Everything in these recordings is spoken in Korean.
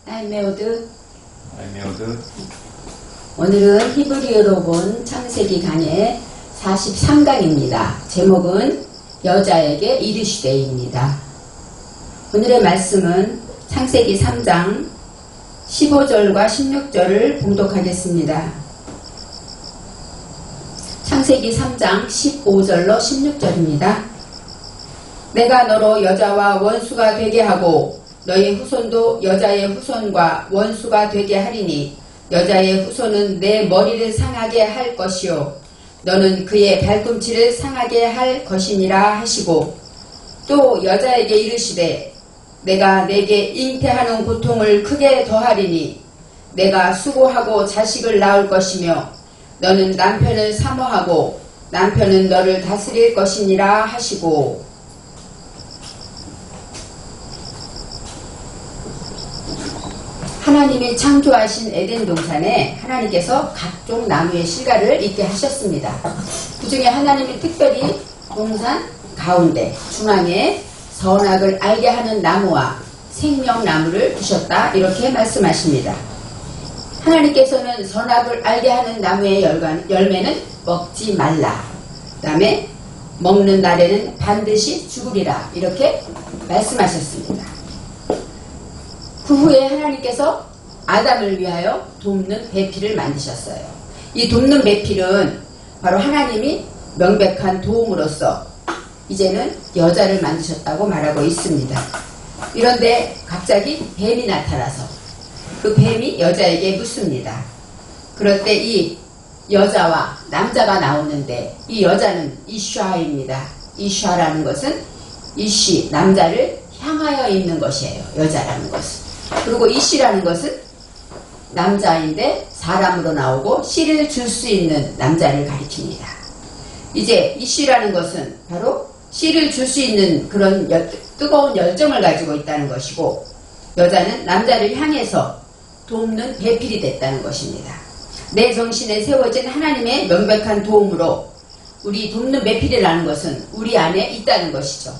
알메오드. 알메오드. 오늘은 히브리어로 본 창세기 강의 43강입니다. 제목은 여자에게 이르시되입니다. 오늘의 말씀은 창세기 3장 15절과 16절을 봉독하겠습니다. 창세기 3장 15절로 16절입니다. 내가 너로 여자와 원수가 되게 하고 너의 후손도 여자의 후손과 원수가 되게 하리니 여자의 후손은 내 머리를 상하게 할 것이요 너는 그의 발꿈치를 상하게 할 것이니라 하시고 또 여자에게 이르시되 내가 내게 잉태하는 고통을 크게 더하리니 내가 수고하고 자식을 낳을 것이며 너는 남편을 사모하고 남편은 너를 다스릴 것이니라 하시고. 하나님이 창조하신 에덴 동산에 하나님께서 각종 나무의 실과를 있게 하셨습니다. 그 중에 하나님이 특별히 동산 가운데 중앙에 선악을 알게 하는 나무와 생명나무를 두셨다 이렇게 말씀하십니다. 하나님께서는 선악을 알게 하는 나무의 열매는 먹지 말라. 그 다음에 먹는 날에는 반드시 죽으리라 이렇게 말씀하셨습니다. 그 후에 하나님께서 아담을 위하여 돕는 배필을 만드셨어요. 이 돕는 배필은 바로 하나님이 명백한 도움으로써 이제는 여자를 만드셨다고 말하고 있습니다. 그런데 갑자기 뱀이 나타나서 그 뱀이 여자에게 묻습니다. 그럴 때 이 여자와 남자가 나오는데 이 여자는 이샤입니다. 이샤라는 것은 이시, 남자를 향하여 있는 것이에요. 여자라는 것은. 그리고 이씨라는 것은 남자인데 사람으로 나오고 씨를 줄 수 있는 남자를 가리킵니다. 이제 이씨라는 것은 바로 씨를 줄 수 있는 그런 뜨거운 열정을 가지고 있다는 것이고 여자는 남자를 향해서 돕는 배필이 됐다는 것입니다. 내 정신에 세워진 하나님의 명백한 도움으로 우리 돕는 배필이라는 것은 우리 안에 있다는 것이죠.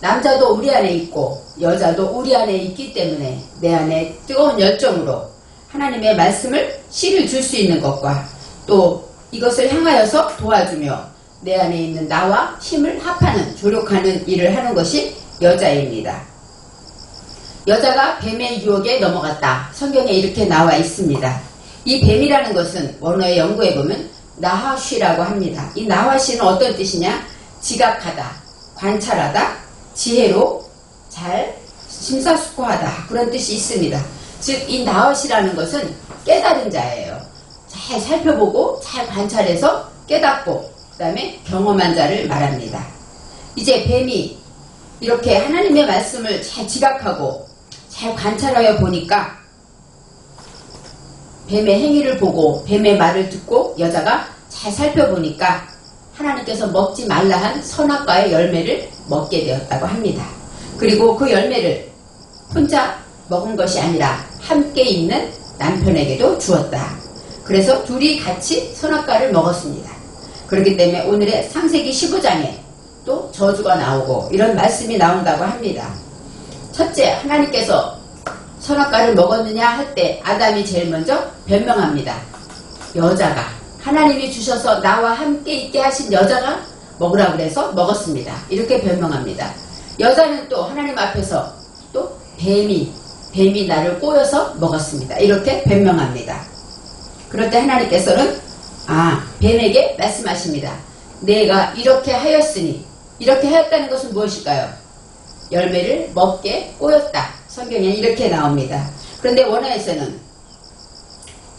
남자도 우리 안에 있고 여자도 우리 안에 있기 때문에 내 안에 뜨거운 열정으로 하나님의 말씀을 씨를 줄 수 있는 것과 또 이것을 향하여서 도와주며 내 안에 있는 나와 힘을 합하는 조력하는 일을 하는 것이 여자입니다. 여자가 뱀의 유혹에 넘어갔다. 성경에 이렇게 나와 있습니다. 이 뱀이라는 것은 원어의 연구해 보면 나하쉬라고 합니다. 이 나하쉬는 어떤 뜻이냐? 지각하다, 관찰하다, 지혜로 잘 심사숙고하다 그런 뜻이 있습니다. 즉 이 나하쉬라는 것은 깨달은 자예요. 잘 살펴보고 잘 관찰해서 깨닫고 그 다음에 경험한 자를 말합니다. 이제 뱀이 이렇게 하나님의 말씀을 잘 지각하고 잘 관찰하여 보니까 뱀의 행위를 보고 뱀의 말을 듣고 여자가 잘 살펴보니까 하나님께서 먹지 말라 한 선악과의 열매를 먹게 되었다고 합니다. 그리고 그 열매를 혼자 먹은 것이 아니라 함께 있는 남편에게도 주었다. 그래서 둘이 같이 선악과를 먹었습니다. 그렇기 때문에 오늘의 창세기 15장에 또 저주가 나오고 이런 말씀이 나온다고 합니다. 첫째, 하나님께서 선악과를 먹었느냐 할 때 아담이 제일 먼저 변명합니다. 여자가 하나님이 주셔서 나와 함께 있게 하신 여자가 먹으라 그래서 먹었습니다. 이렇게 변명합니다. 여자는 또 하나님 앞에서 또 뱀이 나를 꼬여서 먹었습니다. 이렇게 변명합니다. 그럴 때 하나님께서는 뱀에게 말씀하십니다. 내가 이렇게 하였으니 이렇게 하였다는 것은 무엇일까요? 열매를 먹게 꼬였다. 성경에 이렇게 나옵니다. 그런데 원어에서는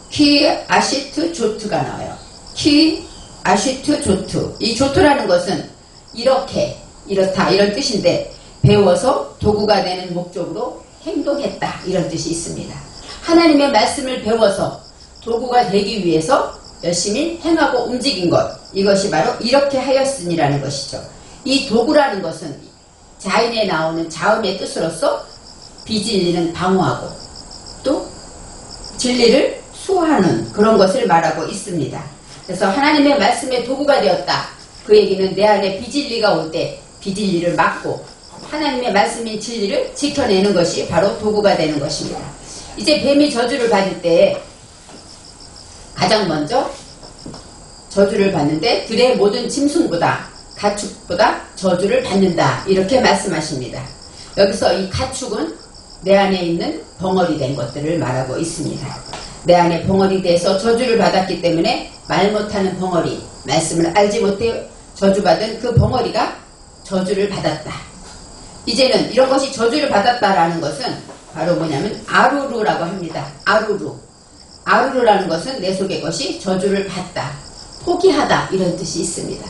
키 아시트 조트가 나와요. 키 아시트 조트. 이 조트라는 것은 이렇게 이렇다 이런 뜻인데 배워서 도구가 되는 목적으로 행동했다 이런 뜻이 있습니다. 하나님의 말씀을 배워서 도구가 되기 위해서 열심히 행하고 움직인 것 이것이 바로 이렇게 하였으니라는 것이죠. 이 도구라는 것은 자인에 나오는 자음의 뜻으로서 비진리는 방어하고 또 진리를 수호하는 그런 것을 말하고 있습니다. 그래서 하나님의 말씀의 도구가 되었다. 그 얘기는 내 안에 비진리가 올 때 비진리를 막고 하나님의 말씀인 진리를 지켜내는 것이 바로 도구가 되는 것입니다. 이제 뱀이 저주를 받을 때 가장 먼저 저주를 받는데 들의 모든 짐승보다 가축보다 저주를 받는다 이렇게 말씀하십니다. 여기서 이 가축은 내 안에 있는 벙어리 된 것들을 말하고 있습니다. 내 안에 벙어리 돼서 저주를 받았기 때문에 말 못하는 벙어리, 말씀을 알지 못해 저주받은 그 벙어리가 저주를 받았다. 이제는 이런 것이 저주를 받았다라는 것은 바로 뭐냐면 아루루라고 합니다. 아루루. 아루루라는 것은 내 속의 것이 저주를 받다, 포기하다 이런 뜻이 있습니다.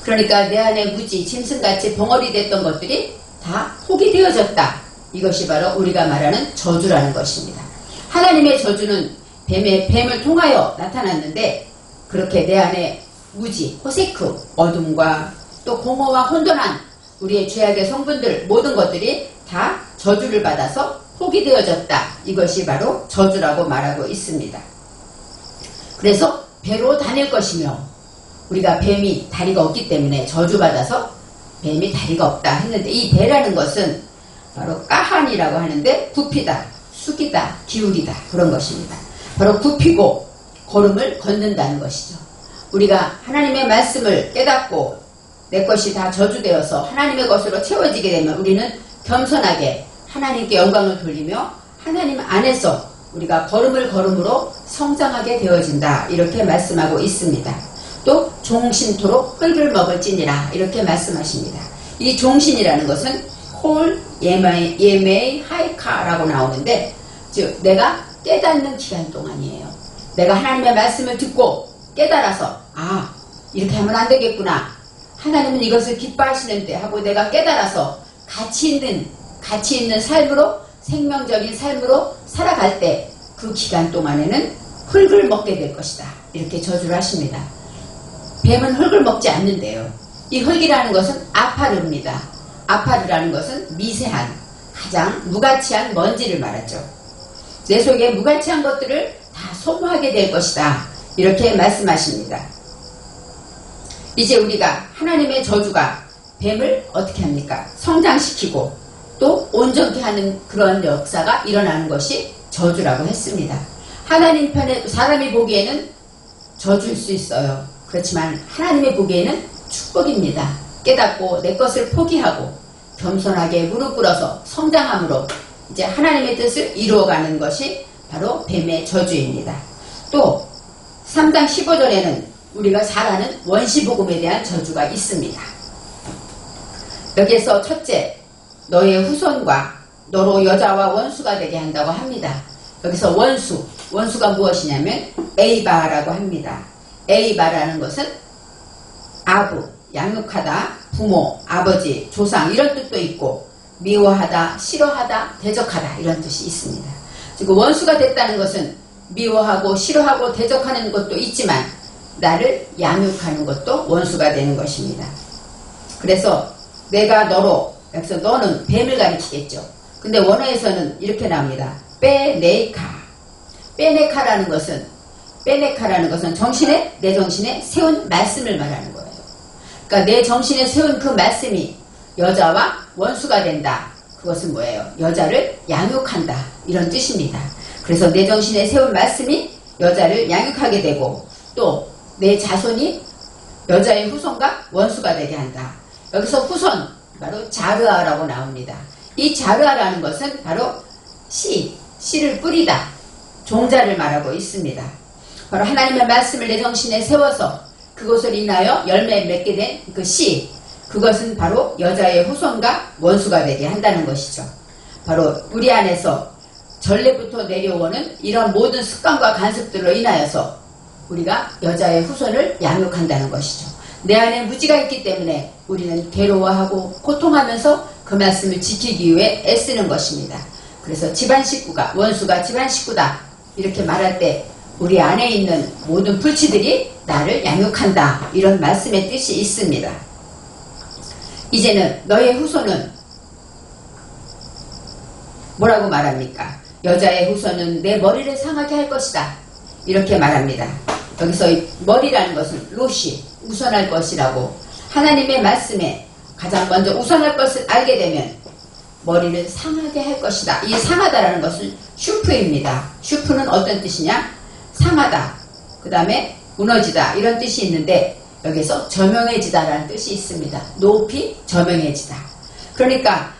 그러니까 내 안에 무지, 짐승같이 벙어리 됐던 것들이 다 포기되어졌다. 이것이 바로 우리가 말하는 저주라는 것입니다. 하나님의 저주는 뱀을 통하여 나타났는데 그렇게 내 안에 무지, 호세크, 어둠과 또 공허와 혼돈한 우리의 죄악의 성분들 모든 것들이 다 저주를 받아서 포기되어졌다. 이것이 바로 저주라고 말하고 있습니다. 그래서 배로 다닐 것이며 우리가 뱀이 다리가 없기 때문에 저주받아서 뱀이 다리가 없다 했는데 이 배라는 것은 바로 까한이라고 하는데 굽히다, 숙이다, 기울이다 그런 것입니다. 바로 굽히고 걸음을 걷는다는 것이죠. 우리가 하나님의 말씀을 깨닫고 내 것이 다 저주되어서 하나님의 것으로 채워지게 되면 우리는 겸손하게 하나님께 영광을 돌리며 하나님 안에서 우리가 걸음을 걸음으로 성장하게 되어진다 이렇게 말씀하고 있습니다. 또 종신토록 흙을 먹을지니라 이렇게 말씀하십니다. 이 종신이라는 것은 콜 예메이 하이카라고 나오는데 즉 내가 깨닫는 기간 동안이에요. 내가 하나님의 말씀을 듣고 깨달아서 아 이렇게 하면 안 되겠구나. 하나님은 이것을 기뻐하시는데 하고 내가 깨달아서 가치 있는 삶으로 생명적인 삶으로 살아갈 때 그 기간 동안에는 흙을 먹게 될 것이다. 이렇게 저주를 하십니다. 뱀은 흙을 먹지 않는데요. 이 흙이라는 것은 아파르입니다. 아파르라는 것은 미세한 가장 무가치한 먼지를 말하죠. 내 속에 무가치한 것들을 다 소모하게 될 것이다. 이렇게 말씀하십니다. 이제 우리가 하나님의 저주가 뱀을 어떻게 합니까? 성장시키고 또 온전케 하는 그런 역사가 일어나는 것이 저주라고 했습니다. 하나님 편에 사람이 보기에는 저주일 수 있어요. 그렇지만 하나님의 보기에는 축복입니다. 깨닫고 내 것을 포기하고 겸손하게 무릎 꿇어서 성장함으로 이제 하나님의 뜻을 이루어가는 것이 바로 뱀의 저주입니다. 또 3장 15절에는 우리가 잘 아는 원시복음에 대한 저주가 있습니다. 여기에서 첫째, 너의 후손과 너로 여자와 원수가 되게 한다고 합니다. 여기서 원수가 무엇이냐면 에이바라고 합니다. 에이바라는 것은 아부, 양육하다, 부모, 아버지, 조상 이런 뜻도 있고 미워하다, 싫어하다, 대적하다 이런 뜻이 있습니다. 지금 원수가 됐다는 것은 미워하고 싫어하고 대적하는 것도 있지만 나를 양육하는 것도 원수가 되는 것입니다. 그래서 내가 너로, 여기서 너는 뱀을 가리키겠죠. 근데 원어에서는 이렇게 나옵니다. 빼네카라는 것은 내 정신에 세운 말씀을 말하는 거예요. 그러니까 내 정신에 세운 그 말씀이 여자와 원수가 된다. 그것은 뭐예요? 여자를 양육한다. 이런 뜻입니다. 그래서 내 정신에 세운 말씀이 여자를 양육하게 되고 또 내 자손이 여자의 후손과 원수가 되게 한다. 여기서 후손 바로 자르아라고 나옵니다. 이 자르아라는 것은 바로 씨를 뿌리다. 종자를 말하고 있습니다. 바로 하나님의 말씀을 내 정신에 세워서 그것을 인하여 열매 맺게 된 그 씨, 그것은 바로 여자의 후손과 원수가 되게 한다는 것이죠. 바로 우리 안에서 전례부터 내려오는 이런 모든 습관과 간섭들로 인하여서 우리가 여자의 후손을 양육한다는 것이죠. 내 안에 무지가 있기 때문에 우리는 괴로워하고 고통하면서 그 말씀을 지키기 위해 애쓰는 것입니다. 그래서 집안 식구가 원수가 집안 식구다 이렇게 말할 때 우리 안에 있는 모든 불치들이 나를 양육한다 이런 말씀의 뜻이 있습니다. 이제는 너의 후손은 뭐라고 말합니까? 여자의 후손은 내 머리를 상하게 할 것이다 이렇게 말합니다. 여기서 이 머리라는 것은 로시, 우선할 것이라고 하나님의 말씀에 가장 먼저 우선할 것을 알게 되면 머리를 상하게 할 것이다. 이 상하다라는 것은 슈프입니다. 슈프는 어떤 뜻이냐? 상하다, 그 다음에 무너지다 이런 뜻이 있는데 여기서 저명해지다라는 뜻이 있습니다. 높이 저명해지다. 그러니까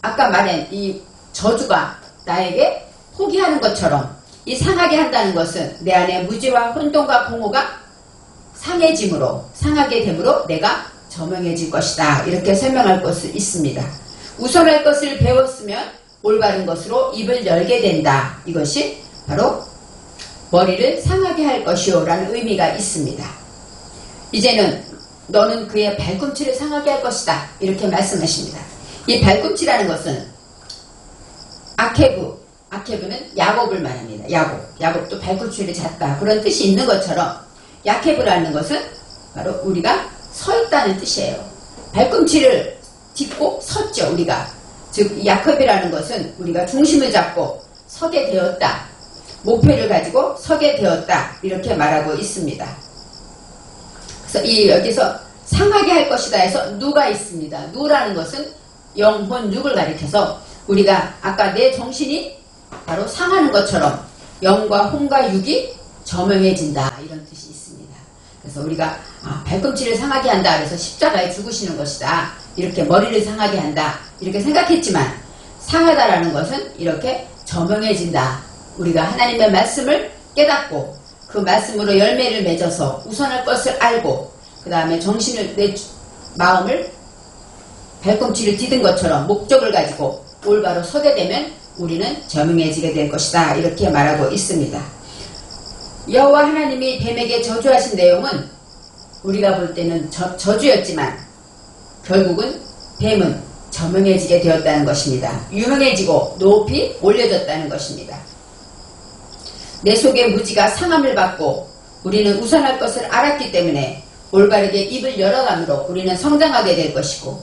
아까 말한 이 저주가 나에게 포기하는 것처럼 이 상하게 한다는 것은 내 안에 무지와 혼돈과 공허가 상하게 됨으로 내가 저명해질 것이다. 이렇게 설명할 것이 있습니다. 우선할 것을 배웠으면 올바른 것으로 입을 열게 된다. 이것이 바로 머리를 상하게 할 것이요 라는 의미가 있습니다. 이제는 너는 그의 발꿈치를 상하게 할 것이다. 이렇게 말씀하십니다. 이 발꿈치라는 것은 아케브는 야곱을 말합니다. 야곱도 발꿈치를 잤다. 그런 뜻이 있는 것처럼 야케브라는 것은 바로 우리가 서 있다는 뜻이에요. 발꿈치를 딛고 섰죠. 우리가. 즉 야곱이라는 것은 우리가 중심을 잡고 서게 되었다. 목표를 가지고 서게 되었다. 이렇게 말하고 있습니다. 그래서 여기서 상하게 할 것이다 해서 누가 있습니다. 누라는 것은 영혼 육을 가리켜서 우리가 아까 내 정신이 바로 상하는 것처럼 영과 혼과 육이 저명해진다. 이런 뜻이 있습니다. 그래서 우리가 발꿈치를 상하게 한다. 그래서 십자가에 죽으시는 것이다. 이렇게 머리를 상하게 한다. 이렇게 생각했지만 상하다라는 것은 이렇게 저명해진다. 우리가 하나님의 말씀을 깨닫고 그 말씀으로 열매를 맺어서 우선할 것을 알고 그 다음에 정신을 내 마음을 발꿈치를 디딘 것처럼 목적을 가지고 올바로 서게 되면 우리는 저명해지게 될 것이다. 이렇게 말하고 있습니다. 여호와 하나님이 뱀에게 저주하신 내용은 우리가 볼 때는 저주였지만 결국은 뱀은 저명해지게 되었다는 것입니다. 유명해지고 높이 올려졌다는 것입니다. 내 속의 무지가 상함을 받고 우리는 우선할 것을 알았기 때문에 올바르게 입을 열어감으로 우리는 성장하게 될 것이고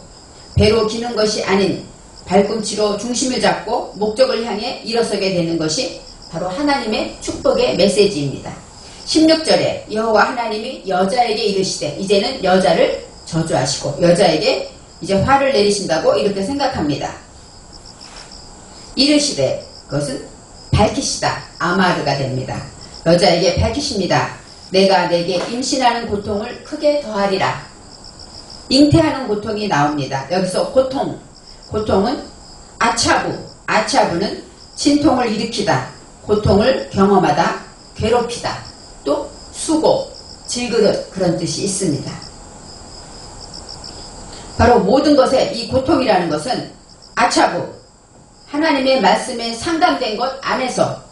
배로 기는 것이 아닌 발꿈치로 중심을 잡고 목적을 향해 일어서게 되는 것이 바로 하나님의 축복의 메시지입니다. 16절에 여호와 하나님이 여자에게 이르시되 이제는 여자를 저주하시고 여자에게 이제 화를 내리신다고 이렇게 생각합니다. 이르시되 그것은 밝히시다. 아마르가 됩니다. 여자에게 밝히십니다. 내가 내게 임신하는 고통을 크게 더하리라. 잉태하는 고통이 나옵니다. 여기서 고통은 아차부는 진통을 일으키다, 고통을 경험하다, 괴롭히다, 또 수고, 질그릇 그런 뜻이 있습니다. 바로 모든 것에 이 고통이라는 것은 아차부, 하나님의 말씀에 상담된 것 안에서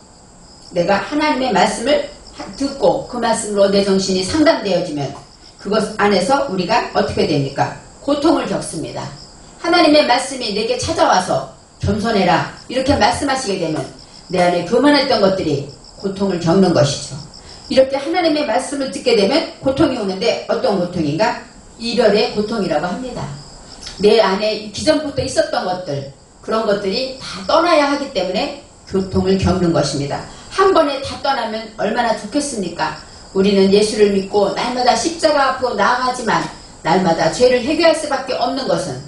내가 하나님의 말씀을 듣고 그 말씀으로 내 정신이 상담되어지면 그것 안에서 우리가 어떻게 됩니까? 고통을 겪습니다. 하나님의 말씀이 내게 찾아와서 겸손해라 이렇게 말씀하시게 되면 내 안에 교만했던 것들이 고통을 겪는 것이죠. 이렇게 하나님의 말씀을 듣게 되면 고통이 오는데 어떤 고통인가? 이별의 고통이라고 합니다. 내 안에 기존부터 있었던 것들 그런 것들이 다 떠나야 하기 때문에 고통을 겪는 것입니다. 한 번에 다 떠나면 얼마나 좋겠습니까? 우리는 예수를 믿고 날마다 십자가 앞으로 나아가지만 날마다 죄를 해결할 수밖에 없는 것은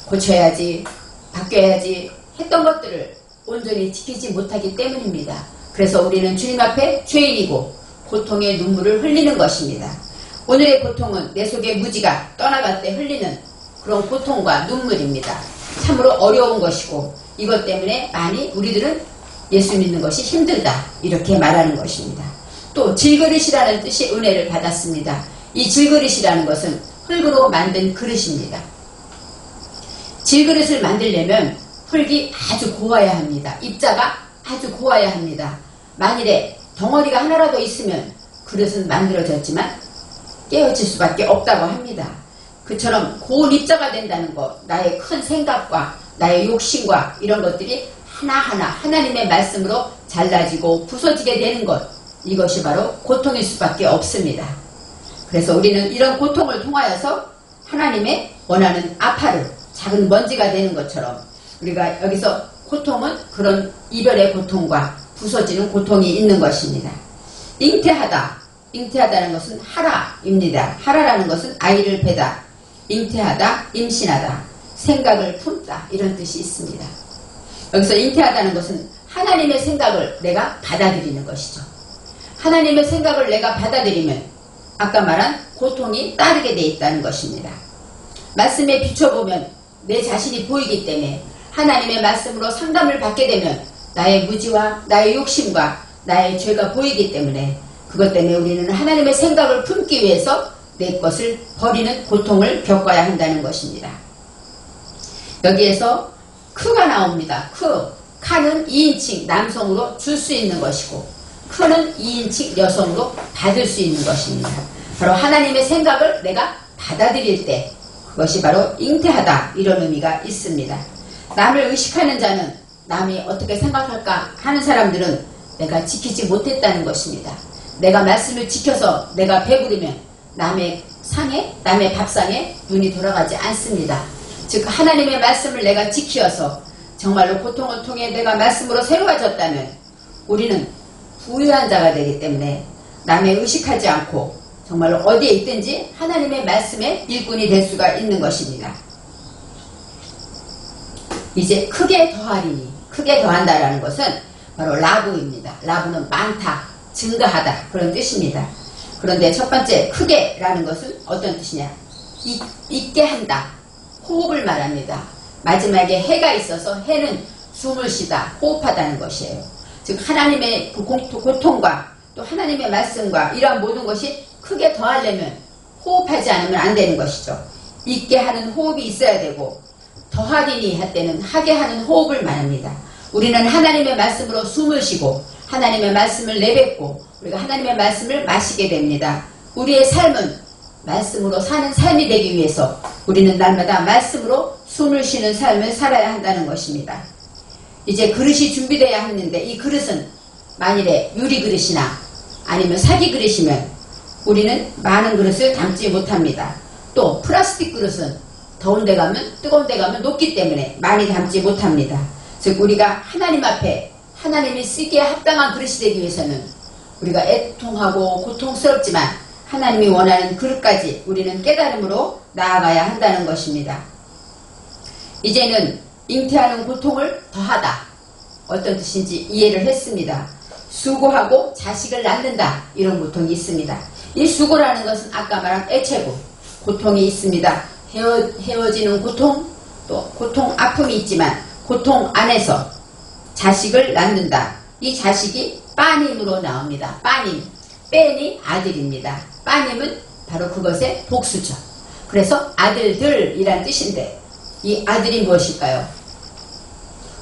고쳐야지, 바뀌어야지 했던 것들을 온전히 지키지 못하기 때문입니다. 그래서 우리는 주님 앞에 죄인이고 고통의 눈물을 흘리는 것입니다. 오늘의 고통은 내 속의 무지가 떠나갈 때 흘리는 그런 고통과 눈물입니다. 참으로 어려운 것이고 이것 때문에 많이 우리들은 예수 믿는 것이 힘들다 이렇게 말하는 것입니다. 또 질그릇이라는 뜻이 은혜를 받았습니다. 이 질그릇이라는 것은 흙으로 만든 그릇입니다. 질그릇을 만들려면 흙이 아주 고와야 합니다. 입자가 아주 고와야 합니다. 만일에 덩어리가 하나라도 있으면 그릇은 만들어졌지만 깨어질 수밖에 없다고 합니다. 그처럼 고운 입자가 된다는 것, 나의 큰 생각과 나의 욕심과 이런 것들이 하나하나 하나님의 말씀으로 잘라지고 부서지게 되는 것, 이것이 바로 고통일 수밖에 없습니다. 그래서 우리는 이런 고통을 통하여서 하나님의 원하는 아파를 작은 먼지가 되는 것처럼 우리가 여기서 고통은 그런 이별의 고통과 부서지는 고통이 있는 것입니다. 잉태하다는 것은 하라입니다. 하라라는 것은 아이를 배다, 잉태하다, 임신하다, 생각을 품다 이런 뜻이 있습니다. 여기서 잉태하다는 것은 하나님의 생각을 내가 받아들이는 것이죠. 하나님의 생각을 내가 받아들이면 아까 말한 고통이 따르게 돼 있다는 것입니다. 말씀에 비춰보면 내 자신이 보이기 때문에 하나님의 말씀으로 상담을 받게 되면 나의 무지와 나의 욕심과 나의 죄가 보이기 때문에 그것 때문에 우리는 하나님의 생각을 품기 위해서 내 것을 버리는 고통을 겪어야 한다는 것입니다. 여기에서 크가 나옵니다. 카는 2인칭 남성으로 줄 수 있는 것이고 크는 2인칭 여성으로 받을 수 있는 것입니다. 바로 하나님의 생각을 내가 받아들일 때 그것이 바로 잉태하다 이런 의미가 있습니다. 남을 의식하는 자는 남이 어떻게 생각할까 하는 사람들은 내가 지키지 못했다는 것입니다. 내가 말씀을 지켜서 내가 배부르면 남의 상에 남의 밥상에 눈이 돌아가지 않습니다. 즉 하나님의 말씀을 내가 지키어서 정말로 고통을 통해 내가 말씀으로 새로워졌다면 우리는 부유한 자가 되기 때문에 남의 의식하지 않고 정말로 어디에 있든지 하나님의 말씀의 일꾼이 될 수가 있는 것입니다. 이제 크게 더하리니 크게 더한다라는 것은 바로 라브입니다. 라브는 많다, 증가하다 그런 뜻입니다. 그런데 첫 번째 크게라는 것은 어떤 뜻이냐? 있게 한다, 호흡을 말합니다. 마지막에 해가 있어서 해는 숨을 쉬다, 호흡하다는 것이에요. 즉 하나님의 고통과 또 하나님의 말씀과 이러한 모든 것이 크게 더하려면 호흡하지 않으면 안 되는 것이죠. 있게 하는 호흡이 있어야 되고 더하리니 할 때는 하게 하는 호흡을 말합니다. 우리는 하나님의 말씀으로 숨을 쉬고 하나님의 말씀을 내뱉고 우리가 하나님의 말씀을 마시게 됩니다. 우리의 삶은 말씀으로 사는 삶이 되기 위해서 우리는 날마다 말씀으로 숨을 쉬는 삶을 살아야 한다는 것입니다. 이제 그릇이 준비되어야 하는데 이 그릇은 만일에 유리 그릇이나 아니면 사기 그릇이면 우리는 많은 그릇을 담지 못합니다. 또 플라스틱 그릇은 더운 데 가면 뜨거운 데 가면 녹기 때문에 많이 담지 못합니다. 즉 우리가 하나님 앞에 하나님이 쓰기에 합당한 그릇이 되기 위해서는 우리가 애통하고 고통스럽지만 하나님이 원하는 그릇까지 우리는 깨달음으로 나아가야 한다는 것입니다. 이제는 잉태하는 고통을 더하다. 어떤 뜻인지 이해를 했습니다. 수고하고 자식을 낳는다. 이런 고통이 있습니다. 이 수고라는 것은 아까 말한 애체고 고통이 있습니다. 헤어지는 고통, 또 고통, 아픔이 있지만 고통 안에서 자식을 낳는다. 이 자식이 빠님으로 나옵니다. 빠님, 뺀이 아들입니다. 빠님은 바로 그것의 복수죠. 그래서 아들들이란 뜻인데 이 아들이 무엇일까요?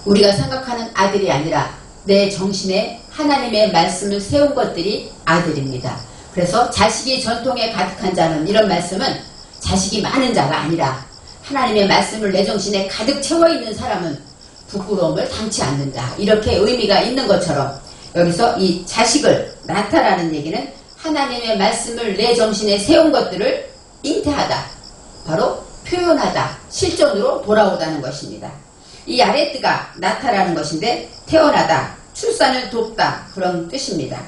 우리가 생각하는 아들이 아니라 내 정신에 하나님의 말씀을 세운 것들이 아들입니다. 그래서 자식이 전통에 가득한 자는 이런 말씀은 자식이 많은 자가 아니라 하나님의 말씀을 내 정신에 가득 채워있는 사람은 부끄러움을 당치 않는다. 이렇게 의미가 있는 것처럼 여기서 이 자식을 낳다라는 얘기는 하나님의 말씀을 내 정신에 세운 것들을 잉태하다. 바로 표현하다. 실존으로 돌아오다는 것입니다. 이 아레트가 낳다라는 것인데 태어나다, 출산을 돕다 그런 뜻입니다.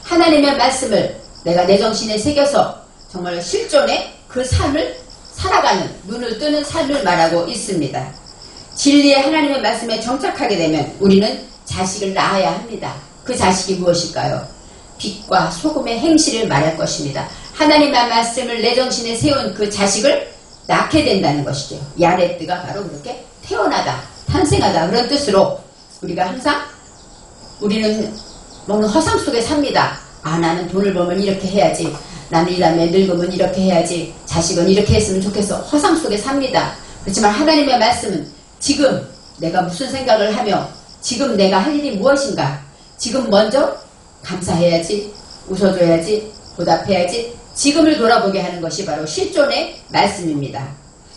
하나님의 말씀을 내가 내 정신에 새겨서 정말 실존의 그 삶을 살아가는 눈을 뜨는 삶을 말하고 있습니다. 진리의 하나님의 말씀에 정착하게 되면 우리는 자식을 낳아야 합니다. 그 자식이 무엇일까요? 빛과 소금의 행실을 말할 것입니다. 하나님의 말씀을 내 정신에 세운 그 자식을 낳게 된다는 것이죠. 야레트가 바로 그렇게 태어나다, 탄생하다 그런 뜻으로 우리가 항상 우리는 먹는 허상 속에 삽니다. 아 나는 돈을 벌면 이렇게 해야지. 나는 이 다음에 늙으면 이렇게 해야지. 자식은 이렇게 했으면 좋겠어. 허상 속에 삽니다. 그렇지만 하나님의 말씀은 지금 내가 무슨 생각을 하며 지금 내가 할 일이 무엇인가. 지금 먼저 감사해야지. 웃어줘야지. 보답해야지. 지금을 돌아보게 하는 것이 바로 실존의 말씀입니다.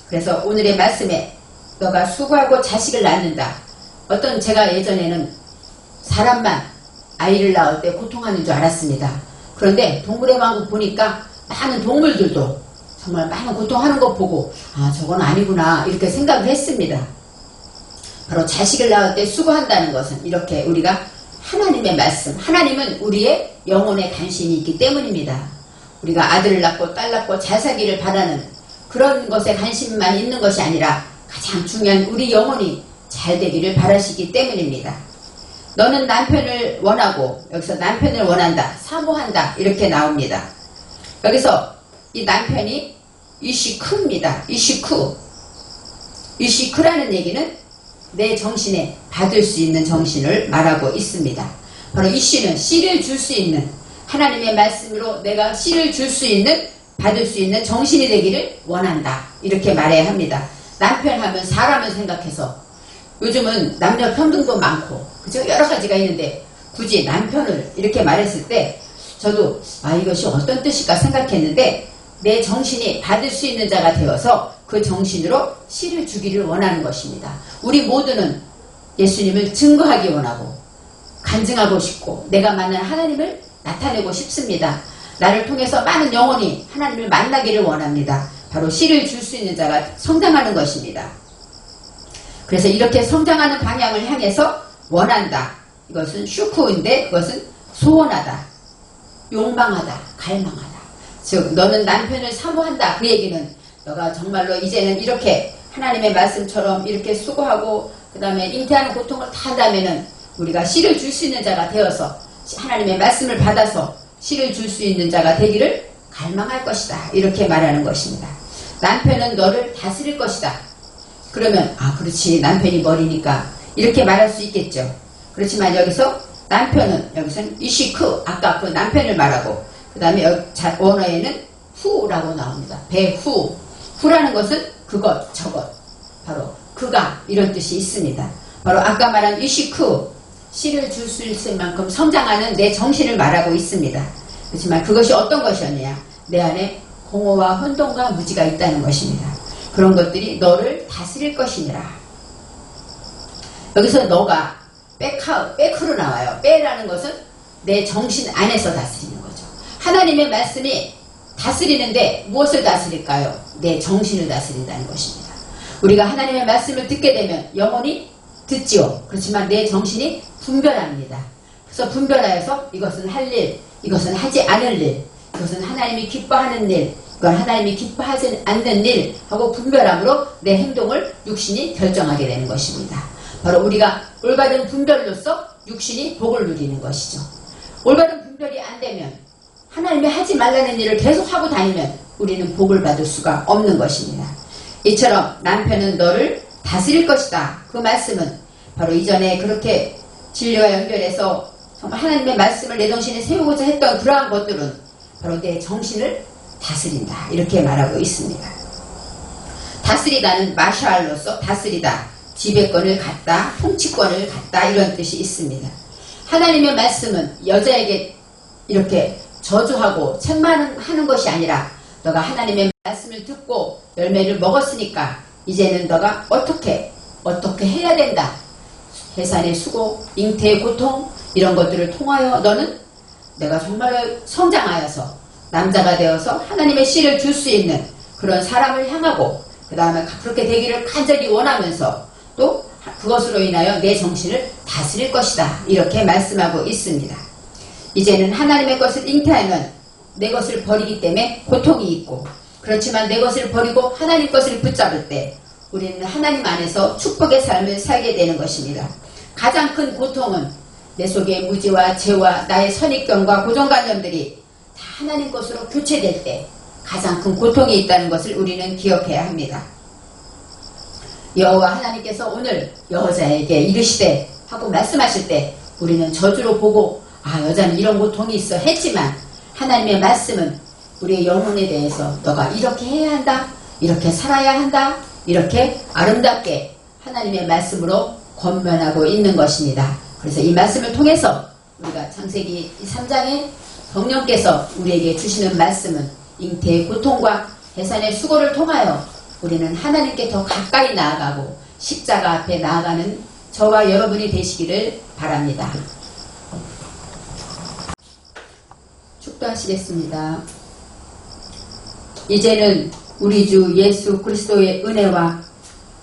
그래서 오늘의 말씀에 너가 수고하고 자식을 낳는다. 어떤 제가 예전에는 사람만 아이를 낳을 때 고통하는 줄 알았습니다. 그런데 동물의 왕국 보니까 많은 동물들도 정말 많은 고통하는 것 보고 아 저건 아니구나 이렇게 생각을 했습니다. 바로 자식을 낳을 때 수고한다는 것은 이렇게 우리가 하나님의 말씀, 하나님은 우리의 영혼에 관심이 있기 때문입니다. 우리가 아들을 낳고 딸 낳고 잘 살기를 바라는 그런 것에 관심만 있는 것이 아니라 가장 중요한 우리 영혼이 잘 되기를 바라시기 때문입니다. 너는 남편을 원하고, 여기서 남편을 원한다, 사모한다 이렇게 나옵니다. 여기서 이 남편이 이시크입니다. 이시크라는 얘기는 내 정신에 받을 수 있는 정신을 말하고 있습니다. 바로 이시는 씨를 줄 수 있는, 하나님의 말씀으로 내가 씨를 줄 수 있는, 받을 수 있는 정신이 되기를 원한다 이렇게 말해야 합니다. 남편 하면 사람을 생각해서, 요즘은 남녀 평등도 많고 그죠? 여러 가지가 있는데 굳이 남편을 이렇게 말했을 때 저도 이것이 어떤 뜻일까 생각했는데, 내 정신이 받을 수 있는 자가 되어서 그 정신으로 씨를 주기를 원하는 것입니다. 우리 모두는 예수님을 증거하기 원하고 간증하고 싶고 내가 만난 하나님을 나타내고 싶습니다. 나를 통해서 많은 영혼이 하나님을 만나기를 원합니다. 바로 씨를 줄 수 있는 자가 성장하는 것입니다. 그래서 이렇게 성장하는 방향을 향해서 원한다. 이것은 슈크인데 그것은 소원하다, 욕망하다, 갈망하다. 즉 너는 남편을 사모한다. 그 얘기는 너가 정말로 이제는 이렇게 하나님의 말씀처럼 이렇게 수고하고 그 다음에 잉태하는 고통을 다 한다면은 우리가 씨를 줄 수 있는 자가 되어서 하나님의 말씀을 받아서 씨를 줄 수 있는 자가 되기를 갈망할 것이다. 이렇게 말하는 것입니다. 남편은 너를 다스릴 것이다. 그러면 그렇지, 남편이 머리니까 이렇게 말할 수 있겠죠. 그렇지만 여기서 남편은, 여기서는 이시크, 아까 그 남편을 말하고 그 다음에 원어에는 후라고 나옵니다. 배후. 후라는 것은 그것, 저것, 바로 그가, 이런 뜻이 있습니다. 바로 아까 말한 이시크, 씨를 줄 수 있을 만큼 성장하는 내 정신을 말하고 있습니다. 그렇지만 그것이 어떤 것이었냐? 내 안에 공허와 혼돈과 무지가 있다는 것입니다. 그런 것들이 너를 다스릴 것이니라. 여기서 너가 백후로 나와요. 빼라는 것은 내 정신 안에서 다스리는 거죠. 하나님의 말씀이 다스리는데 무엇을 다스릴까요? 내 정신을 다스린다는 것입니다. 우리가 하나님의 말씀을 듣게 되면 영혼이 듣지요. 그렇지만 내 정신이 분별합니다. 그래서 분별하여서 이것은 할 일, 이것은 하지 않을 일, 이것은 하나님이 기뻐하는 일, 이건 하나님이 기뻐하지 않는 일 하고 분별함으로 내 행동을 육신이 결정하게 되는 것입니다. 바로 우리가 올바른 분별로서 육신이 복을 누리는 것이죠. 올바른 분별이 안 되면 하나님이 하지 말라는 일을 계속 하고 다니면 우리는 복을 받을 수가 없는 것입니다. 이처럼 남편은 너를 다스릴 것이다. 그 말씀은 바로 이전에 그렇게 진리와 연결해서 정말 하나님의 말씀을 내 정신에 세우고자 했던 그러한 것들은 바로 내 정신을 다스린다. 이렇게 말하고 있습니다. 다스리다는 마샬로서 다스리다, 지배권을 갖다, 통치권을 갖다, 이런 뜻이 있습니다. 하나님의 말씀은 여자에게 이렇게 저주하고 책망하는 것이 아니라 너가 하나님의 말씀을 듣고 열매를 먹었으니까 이제는 너가 어떻게 해야 된다. 해산의 수고, 잉태의 고통, 이런 것들을 통하여 너는 내가 정말 성장하여서 남자가 되어서 하나님의 씨를 줄 수 있는 그런 사람을 향하고 그 다음에 그렇게 되기를 간절히 원하면서 또 그것으로 인하여 내 정신을 다스릴 것이다. 이렇게 말씀하고 있습니다. 이제는 하나님의 것을 잉태하면 내 것을 버리기 때문에 고통이 있고, 그렇지만 내 것을 버리고 하나님 것을 붙잡을 때 우리는 하나님 안에서 축복의 삶을 살게 되는 것입니다. 가장 큰 고통은 내 속의 무지와 죄와 나의 선입견과 고정관념들이 다 하나님 것으로 교체될 때 가장 큰 고통이 있다는 것을 우리는 기억해야 합니다. 여호와 하나님께서 오늘 여자에게 이르시되 하고 말씀하실 때 우리는 저주로 보고 여자는 이런 고통이 있어 했지만, 하나님의 말씀은 우리의 영혼에 대해서 너가 이렇게 해야 한다, 이렇게 살아야 한다, 이렇게 아름답게 하나님의 말씀으로 권면하고 있는 것입니다. 그래서 이 말씀을 통해서 우리가 창세기 3장에 성령께서 우리에게 주시는 말씀은 잉태의 고통과 해산의 수고를 통하여 우리는 하나님께 더 가까이 나아가고 십자가 앞에 나아가는 저와 여러분이 되시기를 바랍니다. 축도하시겠습니다. 이제는 우리 주 예수 그리스도의 은혜와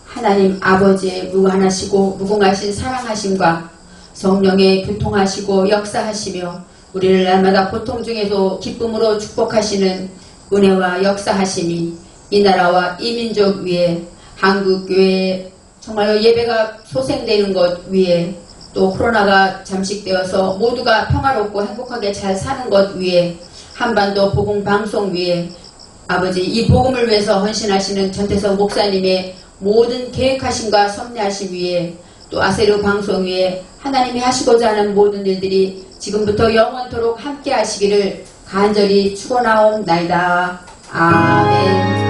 하나님 아버지의 무한하시고 무궁하신 사랑하심과 성령의 교통하시고 역사하시며 우리를 날마다 고통 중에도 기쁨으로 축복하시는 은혜와 역사하심이 이 나라와 이 민족 위에 한국교회 정말 예배가 소생되는 것 위에 또 코로나가 잠식되어서 모두가 평화롭고 행복하게 잘 사는 것 위에 한반도 복음 방송 위에 아버지 이 복음을 위해서 헌신하시는 전태석 목사님의 모든 계획하심과 섭리하심 위에 또 아세르 방송 위에 하나님이 하시고자 하는 모든 일들이 지금부터 영원토록 함께 하시기를 간절히 축원하옵나이다. 아멘.